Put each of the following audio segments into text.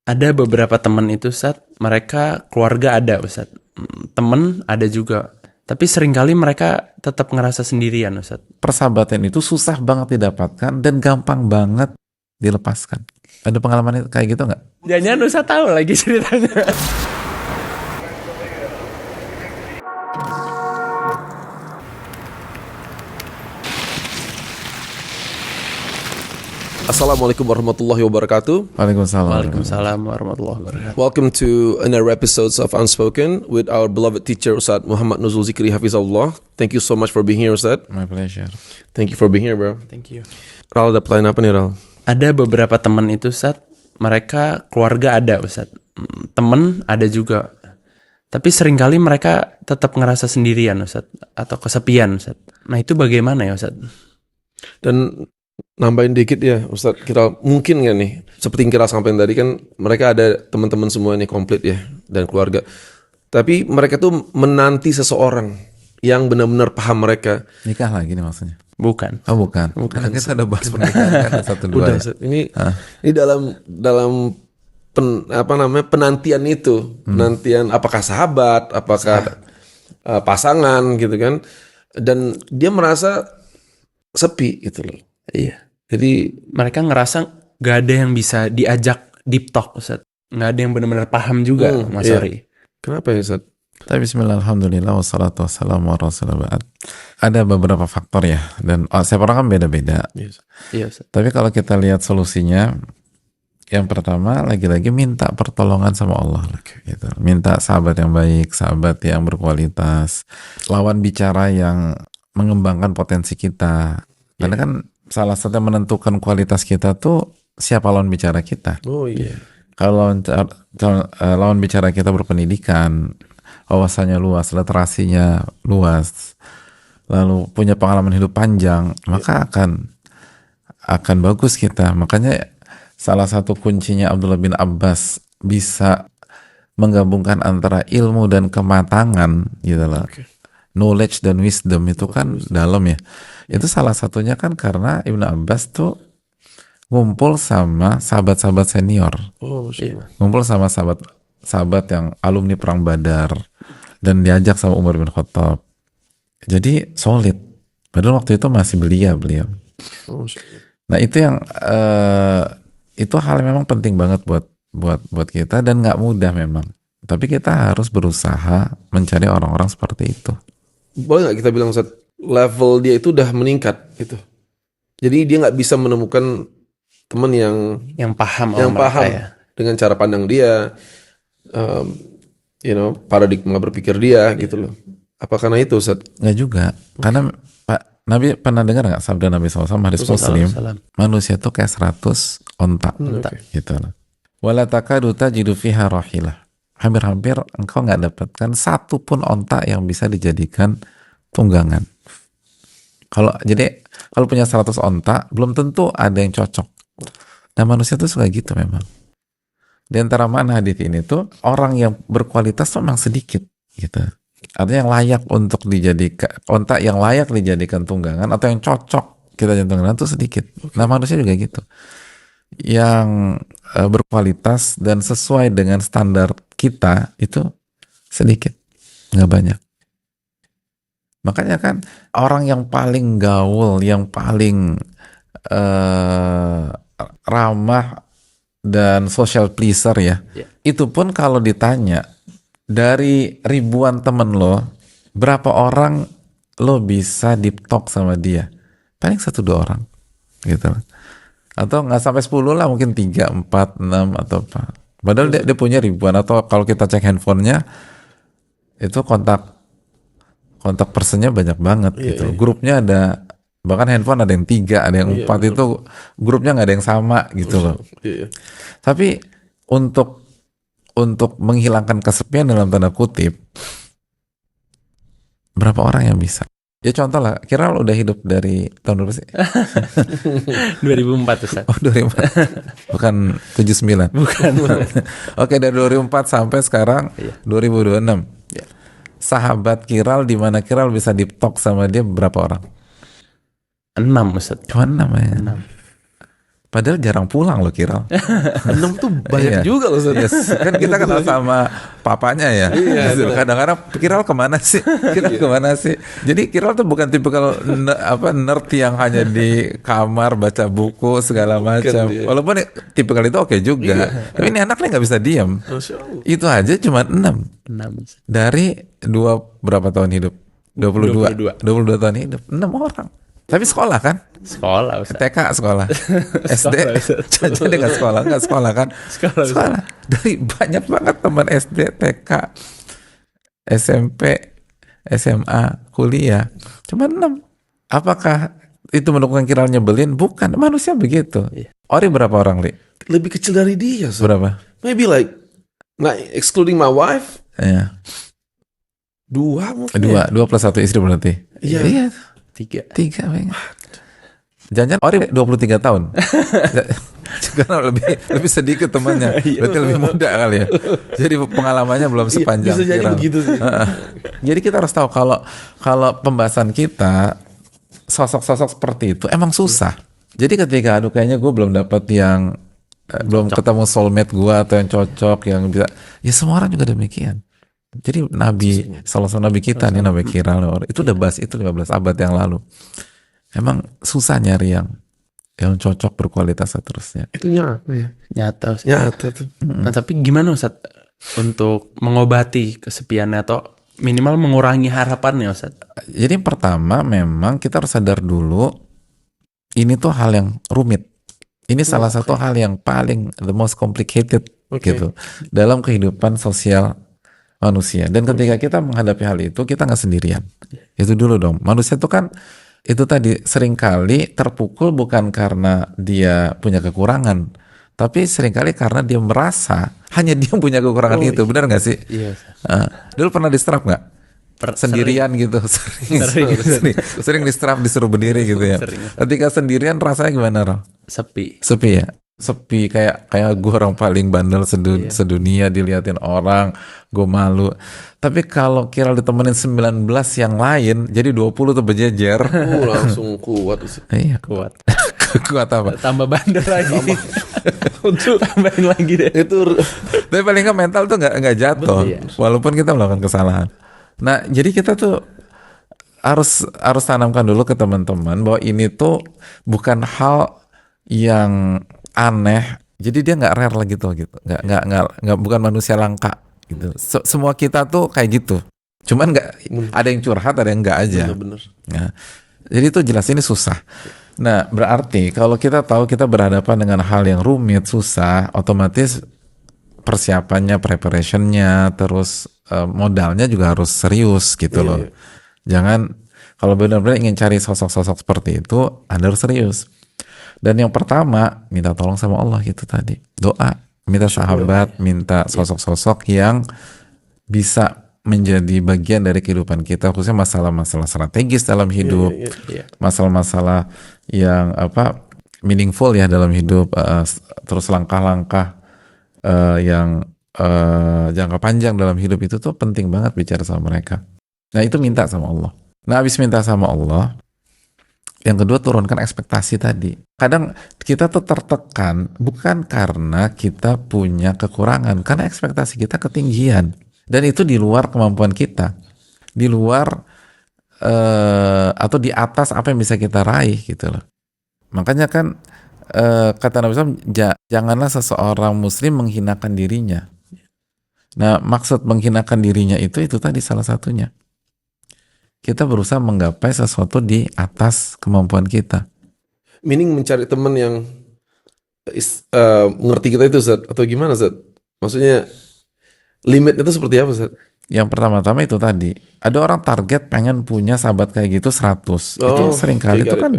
Ada beberapa teman itu Ustaz, mereka keluarga ada Ustaz. Temen ada juga. Tapi seringkali mereka tetap ngerasa sendirian Ustaz. Persahabatan itu susah banget didapatkan dan gampang banget dilepaskan. Ada pengalaman kayak gitu nggak? Jangan Ustaz tahu lagi ceritanya. Assalamualaikum warahmatullahi wabarakatuh. Waalaikumsalam. Waalaikumsalam warahmatullahi wabarakatuh. Welcome to another episodes of Unspoken with our beloved teacher Ustaz Muhammad Nuzul Zikri Hafizahullah. Thank you so much for being here Ustaz. My pleasure. Thank you for being here bro. Thank you. Ral, ada pelayan apa nih Ral? Ada beberapa teman itu Ustaz, mereka keluarga ada Ustaz. Temen ada juga. Tapi seringkali mereka tetap ngerasa sendirian Ustaz, atau kesepian Ustaz. Nah itu bagaimana ya Ustaz? Dan nambahin dikit ya Ustaz, kita mungkin nggak nih, seperti yang kita sampaikan tadi kan mereka ada teman-teman semua nih komplit ya, dan keluarga. Tapi mereka tuh menanti seseorang yang benar-benar paham mereka. Nikah lagi nih maksudnya? Bukan. Oh bukan. Karena kita udah bahas pernikahan kan satu dua. Udah, Ya? Ustaz. Ini dalam penantian itu, penantian apakah sahabat, apakah pasangan gitu kan, dan dia merasa sepi gitu loh. Iya. Jadi Mereka ngerasa gak ada yang bisa diajak deep talk Ustaz. Gak ada yang benar-benar paham juga Mas iya. Ori. Kenapa ya Ustaz? Tapi bismillah, alhamdulillah, wassalatu wassalamu ala rasulillah ba'd. Ada beberapa faktor ya, dan setiap orang kan beda-beda. Iya Ustaz. Tapi kalau kita lihat solusinya, yang pertama lagi-lagi minta pertolongan sama Allah. Gitu. Minta sahabat yang baik, sahabat yang berkualitas, lawan bicara yang mengembangkan potensi kita. Karena kan salah satu yang menentukan kualitas kita tuh siapa lawan bicara kita. Oh iya. Kalau lawan bicara kita berpendidikan, wawasannya luas, literasinya luas, lalu punya pengalaman hidup panjang, maka akan bagus kita. Makanya salah satu kuncinya Abdullah bin Abbas bisa menggabungkan antara ilmu dan kematangan gitu loh. Knowledge dan wisdom itu kan dalam ya. Itu salah satunya kan karena Ibnu Abbas tuh ngumpul sama sahabat-sahabat senior. Oh, iya. Ngumpul sama sahabat yang alumni perang Badar dan diajak sama Umar bin Khattab. Jadi solid. Padahal waktu itu masih belia beliau. Oh, Nah itu yang itu hal yang memang penting banget buat kita dan nggak mudah memang. Tapi kita harus berusaha mencari orang-orang seperti itu. boleh nggak kita bilang Ustaz, level dia itu udah meningkat gitu. Jadi dia nggak bisa menemukan teman Yang paham yang sama mereka paham ya. dengan cara pandang dia, paradigma berpikir dia gitu loh. Apa karena itu Ustaz? Nggak juga. Karena Pak Nabi pernah dengar nggak sabda Nabi SAW hadis Muslim, manusia tuh kayak 100 onta. Gitu loh. Wala takadu tajidu fiha rahilah. Hampir-hampir engkau nggak dapatkan satu pun onta yang bisa dijadikan tunggangan. Kalau punya 100 onta, belum tentu ada yang cocok. Nah manusia tuh suka gitu memang. Di antara mana hadis ini tuh orang yang berkualitas tuh memang sedikit gitu. Artinya yang layak untuk dijadikan onta yang layak dijadikan tunggangan atau yang cocok kita jadikan tunggangan tuh sedikit. Nah manusia juga gitu. Yang berkualitas dan sesuai dengan standar kita itu sedikit, nggak banyak. Makanya kan orang yang paling gaul, yang paling ramah dan social pleaser ya, itu pun kalau ditanya dari ribuan temen lo, berapa orang lo bisa deep talk sama dia? Paling 1-2 orang, gitu. Atau nggak sampai 10 lah, mungkin 3, 4, 6 atau apa. Padahal dia punya ribuan. Atau kalau kita cek handphonenya itu kontak personnya banyak banget gitu. Grupnya ada, bahkan handphone ada yang 3, ada yang 4 itu grupnya nggak ada yang sama gitu loh. Tapi untuk menghilangkan kesepian dalam tanda kutip, berapa orang yang bisa? Ya contoh lah, kira lo udah hidup dari tahun berapa sih? 2004 Ustaz. Oh 2004, bukan 79. Bukan. Oke, dari 2004 sampai sekarang 2026. Iya. Sahabat Kiral, di mana Kiral bisa deep talk sama dia berapa orang? 6 Ustaz. Cuma 6 ya. 6. Padahal jarang pulang loh Kiral. 6 tuh banyak Iya. juga loh Ustaz. Yes. Kan kita kenal sama papanya ya. Iya, Gitu. benar. Kadang-kadang Kiral kemana sih? Kiral kemana sih? Jadi Kiral tuh bukan tipikal nerd yang hanya di kamar baca buku segala macam. dia. Walaupun tipikal itu oke juga. Tapi ini anaknya nggak bisa diam. Masya Allah. Itu aja cuma 6 6. dari berapa tahun hidup? 22 tahun hidup. 6 orang. Tapi sekolah kan? Sekolah Ustaz. TK sekolah, SD Ustaz. jadi nggak sekolah kan? Sekolah. Dari banyak banget teman SD, TK, SMP, SMA, kuliah, cuma 6. Apakah itu mendukung Kiral nyebelin? Bukan, manusia begitu. Ori berapa orang, Li? Lebih kecil dari dia Ustaz. Berapa? Maybe like, not excluding my wife, Ya, 2 mungkin ya. 2 plus 1 istri berarti. Iya. 3. 3 pengen. Jangan Ori 23 tahun. Karena lebih sedikit temannya. Berarti lebih muda kali ya. Jadi pengalamannya belum sepanjang Bisa jadi Kiral. begitu sih. Jadi kita harus tahu kalau pembahasan kita sosok-sosok seperti itu emang susah. Jadi ketika aduh kayaknya gue belum dapat yang belum ketemu soulmate gue atau yang cocok yang bisa, ya semua orang juga demikian. Jadi salah satu nabi kita nih Nabi Kiral itu udah bahas itu 15 abad yang lalu. Emang susah nyari yang cocok berkualitas seterusnya. Itu nyata ya. Nyata Ustaz. Nyata tuh. Nah, tapi gimana Ustaz untuk mengobati kesepiannya atau minimal mengurangi harapannya Ustaz? Jadi yang pertama memang kita harus sadar dulu ini tuh hal yang rumit. Ini salah satu hal yang paling the most complicated gitu dalam kehidupan sosial manusia. Dan ketika kita menghadapi hal itu kita nggak sendirian. Itu dulu dong. Manusia itu kan itu tadi seringkali terpukul bukan karena dia punya kekurangan, tapi seringkali karena dia merasa hanya dia yang punya kekurangan itu. Benar nggak sih? Iya. Dulu pernah diserap nggak? Sendirian gitu, sering diserap disuruh berdiri gitu ya. Ketika sendirian rasanya gimana, Ral? Sepi. Sepi ya, sepi kayak gue orang paling bandel sedunia, diliatin orang, gue malu. Tapi kalau Kiral ditemenin 19 yang lain, jadi 20 tuh berjejer. Langsung kuat sih. Iya, Kuat. kuat apa? Tambah bandel lagi. Untuk tambahin lagi deh. Itu Tapi paling nggak mental tuh nggak jatuh, walaupun kita melakukan kesalahan. Nah, jadi kita tuh harus tanamkan dulu ke teman-teman bahwa ini tuh bukan hal yang aneh. Jadi dia nggak rare lagi tuh gitu, nggak bukan manusia langka gitu. Semua kita tuh kayak gitu. Cuman nggak ada yang curhat, ada yang nggak aja. bener. Nah, jadi itu jelas ini susah. Nah, berarti kalau kita tahu kita berhadapan dengan hal yang rumit, susah, otomatis persiapannya, preparationnya, terus modalnya juga harus serius gitu loh. Jangan kalau benar-benar ingin cari sosok-sosok seperti itu, Anda harus serius. Dan yang pertama, minta tolong sama Allah gitu tadi. Doa, minta sahabat, minta sosok-sosok yang bisa menjadi bagian dari kehidupan kita, khususnya masalah-masalah strategis dalam hidup, masalah-masalah yang meaningful ya dalam hidup, terus langkah-langkah yang jangka panjang dalam hidup itu tuh penting banget bicara sama mereka. Nah itu minta sama Allah. Nah habis minta sama Allah, yang kedua turunkan ekspektasi tadi. Kadang kita tuh tertekan bukan karena kita punya kekurangan, karena ekspektasi kita ketinggian. Dan itu di luar kemampuan kita, di luar atau di atas apa yang bisa kita raih gitu loh. Makanya kan kata Nabi SAW, janganlah seseorang muslim menghinakan dirinya. Nah maksud menghinakan dirinya itu tadi salah satunya. Kita berusaha menggapai sesuatu di atas kemampuan kita. Meaning mencari teman yang mengerti kita itu Zat, atau gimana Zat? Maksudnya limit itu seperti apa Zat? Yang pertama-tama itu tadi, ada orang target pengen punya sahabat kayak gitu 100. Itu seringkali itu kan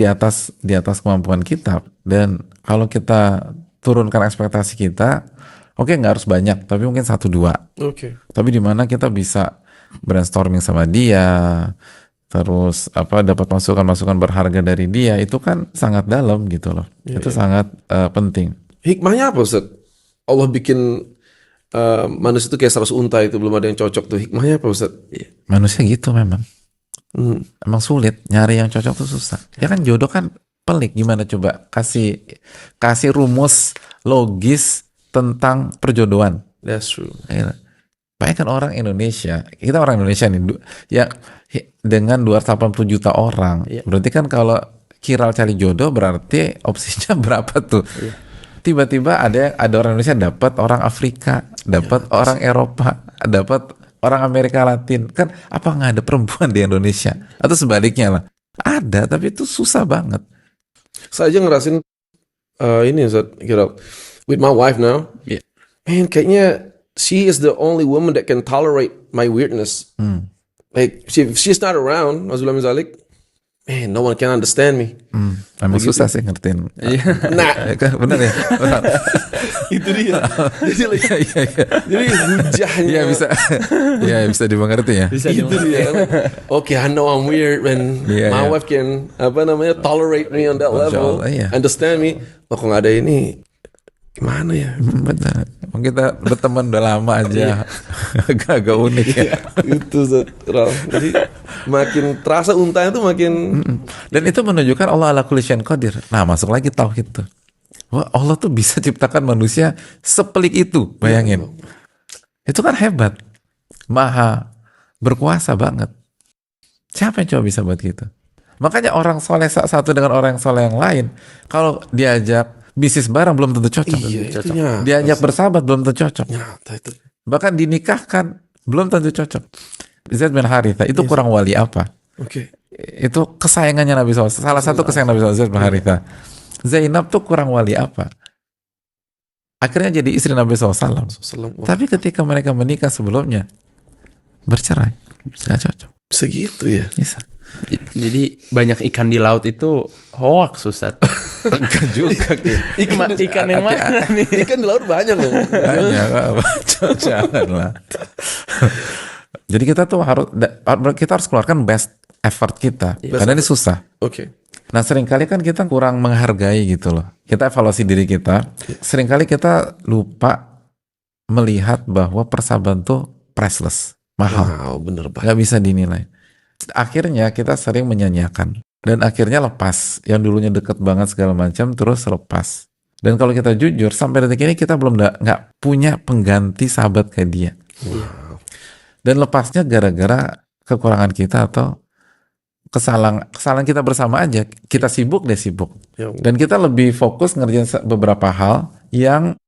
di atas kemampuan kita. Dan kalau kita turunkan ekspektasi kita, oke, nggak harus banyak, tapi mungkin 1-2. Tapi di mana kita bisa brainstorming sama dia, terus dapat masukan-masukan berharga dari dia, itu kan sangat dalam gitu loh. Itu sangat penting. Hikmahnya apa Ustaz? Allah bikin manusia itu kayak 100 unta, itu belum ada yang cocok tuh. Hikmahnya apa Ustaz? Manusia gitu memang. Emang sulit, nyari yang cocok tuh susah. Ya kan jodoh kan pelik. Gimana coba kasih rumus logis tentang perjodohan. That's true. Bayangkan orang Indonesia, kita orang Indonesia nih, ya dengan 280 juta orang, berarti kan kalau Kiral cari jodoh berarti opsinya berapa tuh? Tiba-tiba ada orang Indonesia dapat orang Afrika, dapat orang Eropa, dapat orang Amerika Latin. Kan apa nggak ada perempuan di Indonesia? Atau sebaliknya lah. Ada, tapi itu susah banget. Saya aja ngerasin ini Ustaz, kira with my wife now. Yeah. Man, kayaknya she is the only woman that can tolerate my weirdness. Like if she's not around, Mazullah min zalik, man, no one can understand me. Emang susah sih ngertiin. Nah, Benar ya? itu dia. Jadi hujahnya. Iya bisa. Iya bisa dimengerti ya. Itu dia. Okay, I know I'm weird when my wife can tolerate me on that level, understand me. Kok nggak ada ini? Gimana ya? Benar. Kita berteman udah lama aja. Agak unik ya. Itu jadi makin terasa untanya tuh makin. Dan itu menunjukkan Allah ala kulli syai'in qadir. Nah, masuk lagi tauhid tuh. Wah, Allah tuh bisa ciptakan manusia sepelik itu. Bayangin. Itu kan hebat. Maha berkuasa banget. Siapa yang coba bisa buat gitu? Makanya orang soleh satu dengan orang yang soleh yang lain, kalau diajak bisnis bareng belum tentu cocok. Diajak bersahabat belum tentu cocok. Bahkan dinikahkan belum tentu cocok. Zaid bin Haritha itu kurang wali apa? Itu kesayangannya Nabi SAW. Salah satu kesayangan Nabi SAW, Zaid bin Haritha. Zainab tuh kurang wali apa? Akhirnya jadi istri Nabi SAW. Tapi ketika mereka menikah sebelumnya bercerai, nggak cocok. Segitu ya. Bisa. Jadi banyak ikan di laut itu hoax, Ustaz. Enggak juga. Ikan yang mana nih? Ikan di laut banyak loh. Banyak. Janganlah. Jadi kita tuh harus keluarkan best effort kita. Karena ini susah. Nah seringkali kan kita kurang menghargai gitu loh. Kita evaluasi diri kita. Seringkali kita lupa melihat bahwa persahabatan tuh priceless. Mahal. Bener banget. Gak bisa dinilai. Akhirnya kita sering menyanyiakan. Dan akhirnya lepas. Yang dulunya deket banget segala macam terus lepas. Dan kalau kita jujur sampai detik ini kita belum nggak punya pengganti sahabat kayak dia. Dan lepasnya gara-gara kekurangan kita atau kesalahan kita bersama aja. Kita sibuk deh sibuk. Dan kita lebih fokus ngerjain beberapa hal yang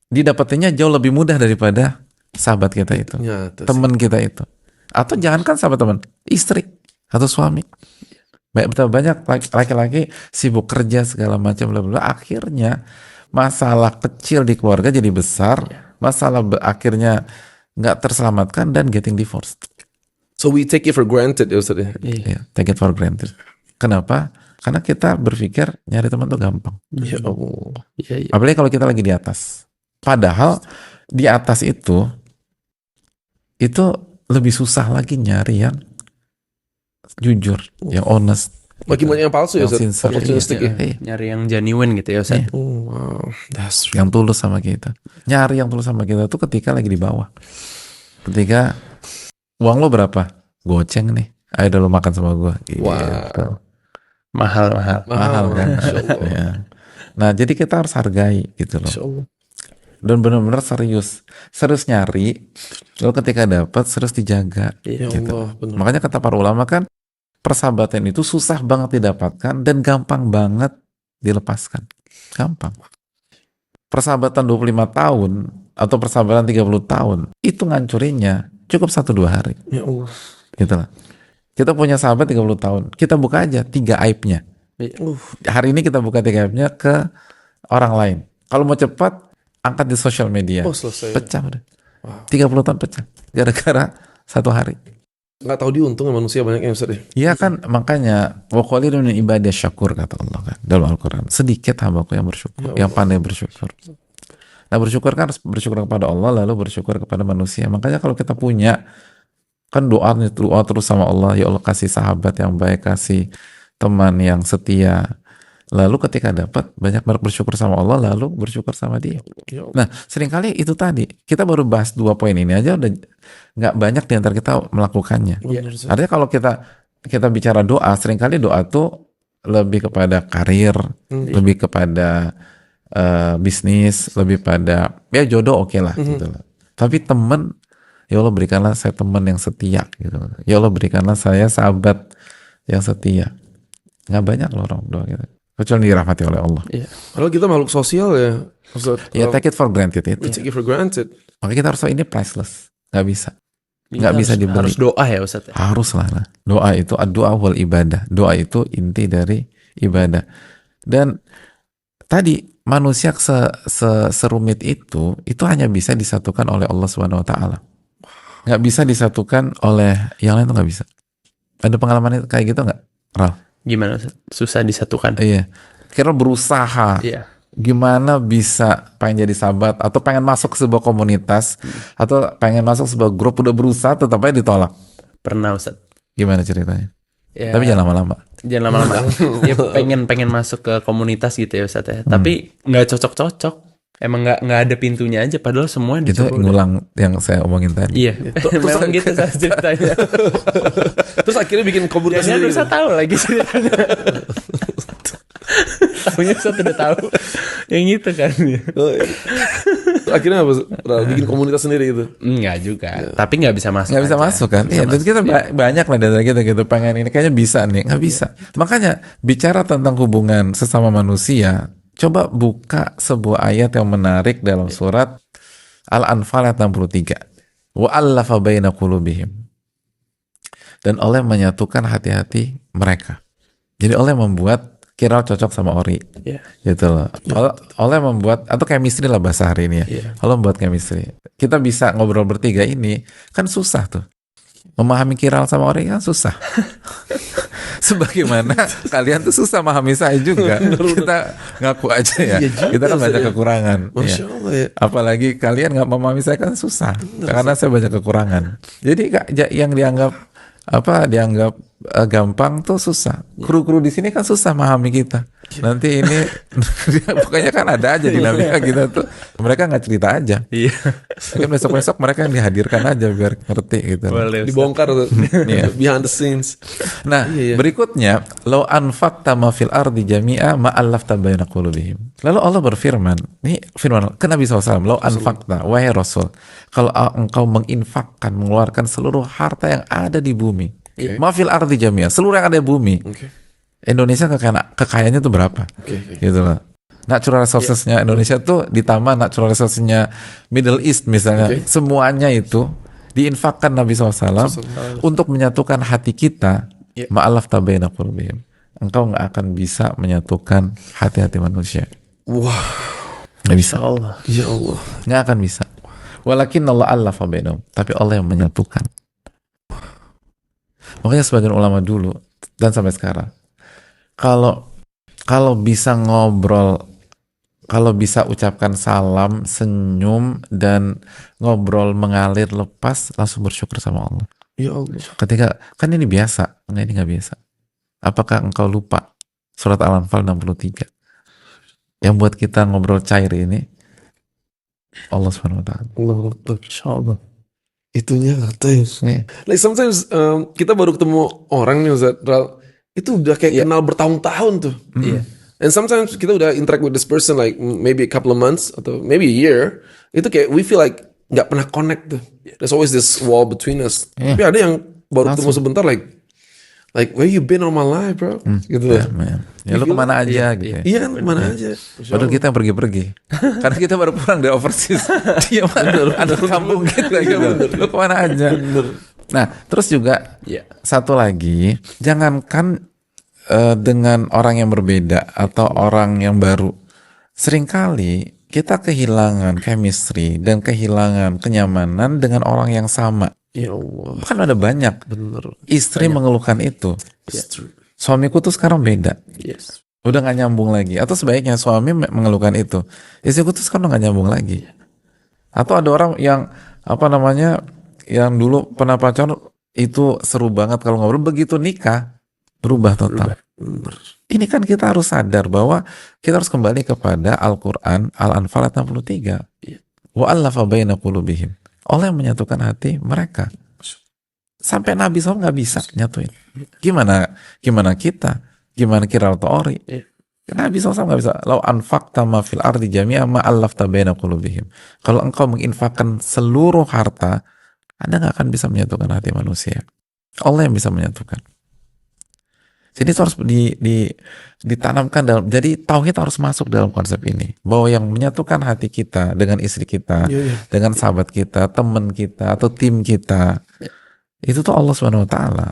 didapetinnya jauh lebih mudah daripada sahabat kita itu, teman kita itu. Atau jangankan sahabat teman, istri atau suami. Betapa banyak laki-laki sibuk kerja segala macam, bla bla. Akhirnya masalah kecil di keluarga jadi besar, masalah akhirnya nggak terselamatkan dan getting divorced. So we take it for granted, ya Ustaz. Take it for granted. Kenapa? Karena kita berpikir nyari teman tuh gampang. Apalagi kalau kita lagi di atas. Padahal di atas itu lebih susah lagi nyari yang jujur, yang honest. Makin banyak yang palsu ya, Ustaz. Nyari yang genuine gitu ya, Ustaz. Yang tulus sama kita. Nyari yang tulus sama kita tuh ketika lagi di bawah. Ketika uang lo berapa? Goceng nih. Ayo dah lo makan sama gue. Gitu. Mahal kan. Ya. Nah, jadi kita harus hargai gitu loh. Dan benar-benar serius nyari, lalu ketika dapat serius dijaga. Gitu. Makanya kata para ulama kan persahabatan itu susah banget didapatkan dan gampang banget dilepaskan. Gampang. Persahabatan 25 tahun atau persahabatan 30 tahun itu ngancurinnya cukup 1-2 hari. Ya Allah. Gitu lah. Kita punya sahabat 30 tahun, kita buka aja 3 aibnya. Hari ini kita buka 3 aibnya ke orang lain. Kalau mau cepat angkat di sosial media, pecah udah. 30 tahun pecah, gara-gara 1 hari. Nggak tahu diuntung manusia banyak yang Ustaz. Iya kan, makanya wa qalilun min ibadiy syakur kata Allah kan dalam Al-Quran. Sedikit hambaku yang bersyukur, yang pandai bersyukur. Nah bersyukur kan harus bersyukur kepada Allah lalu bersyukur kepada manusia. Makanya kalau kita punya kan doa terus sama Allah, ya Allah kasih sahabat yang baik, kasih teman yang setia. Lalu ketika dapat banyak bersyukur sama Allah, lalu bersyukur sama dia. Nah, seringkali itu tadi kita baru bahas 2 poin ini aja udah nggak banyak di antara kita melakukannya. Artinya kalau kita bicara doa, seringkali doa tuh lebih kepada karir, lebih kepada bisnis, lebih pada ya jodoh oke lah gitu loh. Tapi teman, ya Allah berikanlah saya teman yang setia gitu loh. Ya Allah berikanlah saya sahabat yang setia. Nggak banyak loh orang doa gitu. Kecuali dirahmati oleh Allah. Iya. Padahal kita makhluk sosial ya. Ustaz. Ya take it for granted itu. We take it for granted. Makanya kita harus tahu ini priceless. Nggak bisa. Nggak Kita bisa dibeli. Harus doa ya Ustaz. Harus lah. Doa itu doa wal ibadah. Doa itu inti dari ibadah. Dan tadi manusia serumit itu hanya bisa disatukan oleh Allah Subhanahu Wa Taala. Nggak bisa disatukan oleh yang lain, tuh nggak bisa. Ada pengalaman kayak gitu nggak, Ral? Gimana Ustaz? Susah disatukan. Iya. Kira berusaha. Iya. Gimana bisa pengen jadi sahabat atau pengen masuk ke sebuah komunitas atau pengen masuk sebuah grup, udah berusaha tetap aja ditolak. Pernah Ustaz. Gimana ceritanya? Ya, Tapi jangan lama-lama. jangan lama-lama. Ya pengen masuk ke komunitas gitu ya Ustaz ya. Tapi nggak cocok-cocok. Emang nggak ada pintunya aja. Padahal semua Itu dicoba udah. ngulang yang saya omongin tadi. Iya. Memang gitu Ustaz ceritanya. Terus akhirnya bikin komunitas Jangan sendiri. Ustaz tahu lagi ceritanya. Tahunya Ustaz udah tahu. Yang itu kan. Oh, iya. Terus akhirnya apa? Ral? Bikin komunitas sendiri gitu. Enggak juga. Tapi nggak bisa masuk. Nggak bisa aja. masuk kan? Iya, dan kita banyak lah dari kita gitu pengen ini kayaknya bisa nih, nggak bisa. Makanya bicara tentang hubungan sesama manusia, coba buka sebuah ayat yang menarik dalam surat Al-Anfal ayat 63. Wa allafa baina qulubihim. Dan Allah menyatukan hati-hati mereka. Jadi Allah membuat Kira cocok sama Ori, Iya. gitu loh. Allah membuat atau chemistry lah bahasa hari ini ya. Iya. Allah membuat chemistry. Kita bisa ngobrol bertiga ini kan susah tuh. Memahami Kiral sama Ori kan susah. Sebagaimana kalian tuh susah memahami saya juga. Kita ngaku aja ya. Iya juga, Kita kan banyak saya. kekurangan. Masya Ya. Allah ya. Apalagi kalian nggak memahami saya kan susah. Karena saya banyak kekurangan. Jadi yang dianggap gampang tuh susah. Kru-kru di sini kan susah memahami kita. Nanti ini pokoknya kan ada aja dinamika kita tuh. Mereka nggak cerita aja. Iya. Mungkin besok-besok mereka yang dihadirkan aja biar ngerti gitu. Boleh Ustaz. Dibongkar tuh. Iya. Behind the scenes. Nah, Iya. berikutnya, "Lau anfaqta ma fil ardi jami'a ma allafta baina qulubihim." Lalu Allah berfirman, ini firman ke Nabi SAW, "Lau anfaqta, wahai Rasul, kalau engkau menginfakkan, mengeluarkan seluruh harta yang ada di bumi, ma fil ardi jami'a, seluruh yang ada di bumi." Indonesia kekayaannya tuh berapa? Gitu loh. Natural resources-nya Indonesia tuh ditambah natural resources-nya Middle East misalnya, semuanya itu diinfakkan Nabi SAW untuk menyatukan hati kita. Ma'alaf tabaina qulubihim. Engkau nggak akan bisa menyatukan hati-hati manusia. Wah. Nggak bisa. Allah. Ya Allah. Nggak akan bisa. Walakin Allah allafa bainahum. Tapi Allah yang menyatukan. Makanya sebagian ulama dulu dan sampai sekarang, kalau bisa ngobrol, kalau bisa ucapkan salam, senyum, dan ngobrol mengalir lepas, langsung bersyukur sama Allah. Ya Allah. Ketika, kan ini biasa, enggak, ini nggak biasa. Apakah engkau lupa surat Al-Anfal 63 yang buat kita ngobrol cair ini? Allah Subhanahu Wa Taala. Allah Akbar. Insyaallah. Itunya kata ya. Like sometimes kita baru ketemu orang nih Ustaz Ral, itu udah kayak kenal bertahun-tahun tuh. Iya. And sometimes kita udah interact with this person like maybe a couple of months atau maybe a year. Itu kayak we feel like nggak pernah connect tuh. There's always this wall between us. Yeah. Tapi ada yang baru ketemu sebentar like where you been all my life bro? Gitu loh. Ya lu kemana aja gitu ya. Iya kan mana aja. Padahal kita yang pergi-pergi. Karena kita baru pulang dari overseas. Dia ada kampung kita gitu. Lu kemana aja. Nah, terus juga satu lagi, jangankan dengan orang yang berbeda atau orang yang baru. Seringkali kita kehilangan chemistry dan kehilangan kenyamanan dengan orang yang sama. Ya Allah. Kan ada banyak. Bener. Istri mengeluhkan itu. It's true. Suamiku tuh sekarang beda. Yes. Udah gak nyambung lagi. Atau sebaiknya suami mengeluhkan itu. Istriku tuh sekarang udah gak nyambung lagi. Atau ada orang yang yang dulu pernah pacaran itu seru banget kalau ngobrol, begitu nikah berubah total. Ini kan kita harus sadar bahwa kita harus kembali kepada Al-Quran Al-Anfal 63. Wa allafa baina qulubihim. Allah yang menyatukan hati mereka. Sampai Nabi SAW nggak bisa nyatuin. Gimana kita? Gimana kira atau ori? Nabi SAW nggak bisa. Lau anfaqta ma fil ardi jami'a ma allafta baina qulubihim. Kalau engkau menginfakkan seluruh harta, Anda nggak akan bisa menyatukan hati manusia. Allah yang bisa menyatukan. Jadi itu harus ditanamkan dalam. Jadi tauhid harus masuk dalam konsep ini. Bahwa yang menyatukan hati kita dengan istri kita, dengan sahabat kita, teman kita, atau tim kita, itu tuh Allah Subhanahu Wa Taala.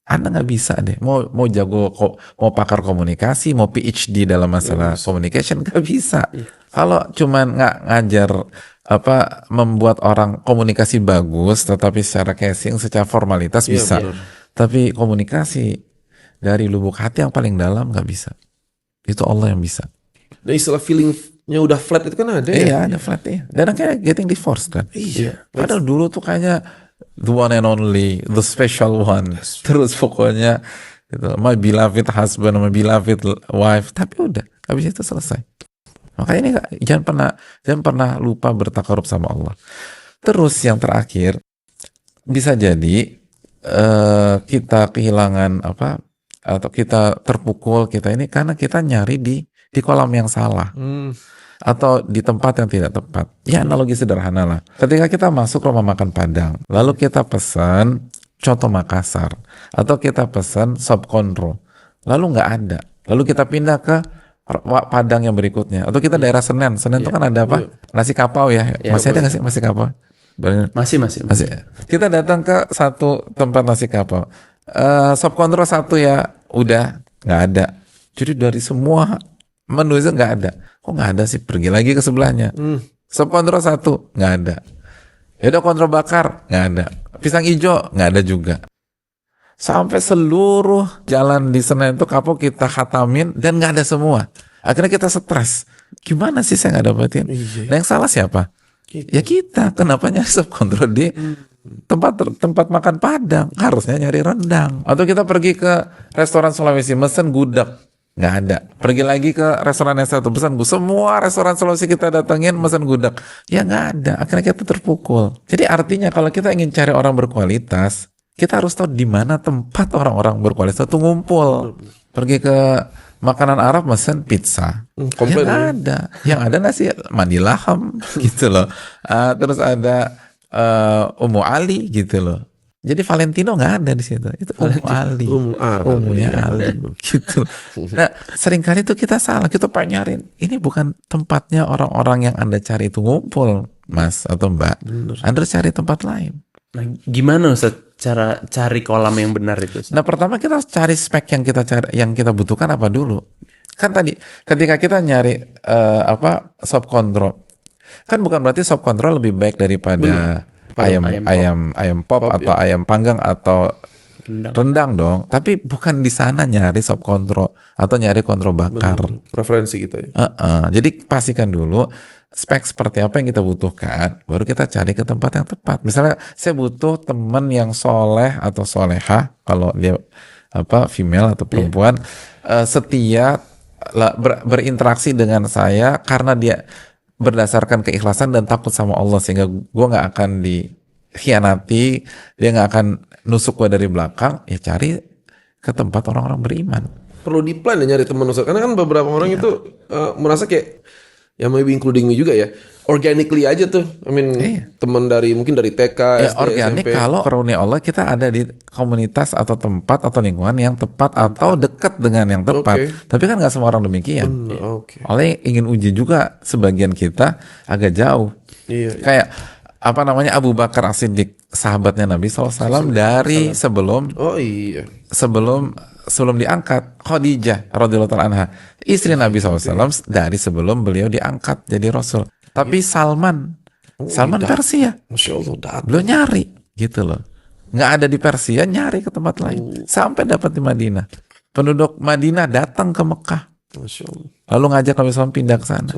Anda nggak bisa deh. Mau jago, mau pakar komunikasi, mau PhD dalam masalah communication, nggak bisa. Kalau cuman nggak ngajar membuat orang komunikasi bagus, tetapi secara casing, secara formalitas bisa. Tapi komunikasi dari lubuk hati yang paling dalam nggak bisa. Itu Allah yang bisa. Dan istilah feelingnya udah flat itu kan ada ya? Iya, ada flat ya. Dan kayak getting divorced kan. Iya. Padahal dulu tuh kayaknya the one and only, the special one. Terus pokoknya gitu, my beloved husband, my beloved wife. Tapi udah, habis itu selesai. Makanya ini jangan pernah lupa bertakarub sama Allah. Terus yang terakhir, bisa jadi kita kehilangan atau kita terpukul kita ini karena kita nyari di kolam yang salah atau di tempat yang tidak tepat. Ya analogi sederhana lah. Ketika kita masuk rumah makan Padang, lalu kita pesan coto Makassar atau kita pesan sop konro, lalu nggak ada. Lalu kita pindah ke Padang yang berikutnya atau kita daerah Senen itu kan ada apa? Nasi kapau ya. Masih ada nggak sih nasi kapau? Masih. Kita datang ke satu tempat nasi kapau. Sop konro satu ya udah nggak ada. Jadi dari semua menu itu nggak ada. Kok nggak ada sih? Pergi lagi ke sebelahnya. Sop konro satu nggak ada. Ya udah konro bakar nggak ada. Pisang hijau nggak ada juga. Sampai seluruh jalan di Senen itu kapau kita khatamin dan nggak ada semua. Akhirnya kita stres. Gimana sih saya nggak dapetin? Nah yang salah siapa? Ya kita. Kenapa nyari sop konro di tempat makan Padang? Harusnya nyari rendang. Atau kita pergi ke restoran Sulawesi mesen gudeg, nggak ada. Pergi lagi ke restoran yang satu pesan semua restoran Sulawesi kita datengin mesen gudeg, ya nggak ada. Akhirnya kita terpukul. Jadi artinya kalau kita ingin cari orang berkualitas, kita harus tahu di mana tempat orang-orang berkualitas itu ngumpul. Pergi ke makanan Arab mesen pizza, Komplit, ya nggak ada. Yang ada nasi mandi laham gitu loh. Terus ada Ummu Ali gitu loh. Jadi Valentino nggak ada di situ. Itu Ummu Ali. Ummunya Ali gitu. Nah, seringkali itu kita salah. Kita pengen nyariin. Ini bukan tempatnya orang-orang yang Anda cari itu ngumpul, Mas atau Mbak. Anda cari tempat lain. Nah, gimana Ustaz cara cari kolam yang benar itu? Ustaz? Nah, pertama kita harus cari spek yang kita butuhkan apa dulu. Kan tadi ketika kita nyari sop konro, kan bukan berarti sop konro lebih baik daripada ayam pop atau ayam panggang atau rendang dong. Tapi bukan di sana nyari sop konro atau nyari konro bakar. Preferensi kita ya. Jadi pastikan dulu spek seperti apa yang kita butuhkan, baru kita cari ke tempat yang tepat. Misalnya saya butuh teman yang soleh atau soleha, kalau dia female atau perempuan, setia berinteraksi dengan saya karena dia berdasarkan keikhlasan dan takut sama Allah, sehingga gue nggak akan dikhianati, dia nggak akan nusuk gue dari belakang. Ya cari ke tempat orang-orang beriman. Perlu di plan ya nyari teman Ustaz. Karena kan beberapa orang itu merasa kayak, ya maybe including me juga ya, organically aja tuh. I mean teman mungkin dari TK, SD, organik SMP. Kalau karunia Allah kita ada di komunitas atau tempat atau lingkungan yang tepat atau dekat dengan yang tepat. Tapi kan nggak semua orang demikian. Allah ingin uji juga sebagian kita agak jauh. Kayak Abu Bakar As-Siddiq, sahabatnya Nabi SAW dari sebelum diangkat. Khadijah radhiyallahu ta'ala anha, istri Nabi SAW dari sebelum beliau diangkat jadi Rasul. Tapi Salman Persia, Masya Allah, beliau nyari gitu loh, nggak ada di Persia, nyari ke tempat lain sampai dapat di Madinah. Penduduk Madinah datang ke Mekah, Masya Allah, lalu ngajak Nabi SAW pindah ke sana.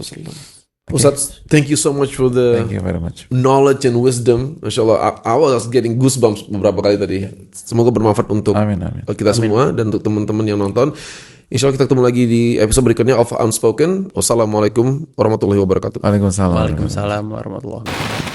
Ustaz, thank you so much for the Thank you very much. knowledge and wisdom. Masya Allah, I was getting goosebumps beberapa kali tadi. Semoga bermanfaat untuk kita semua dan untuk teman-teman yang nonton. Insya Allah kita ketemu lagi di episode berikutnya of Unspoken. Wassalamualaikum warahmatullahi wabarakatuh. Waalaikumsalam. Waalaikumsalam warahmatullahi wabarakatuh.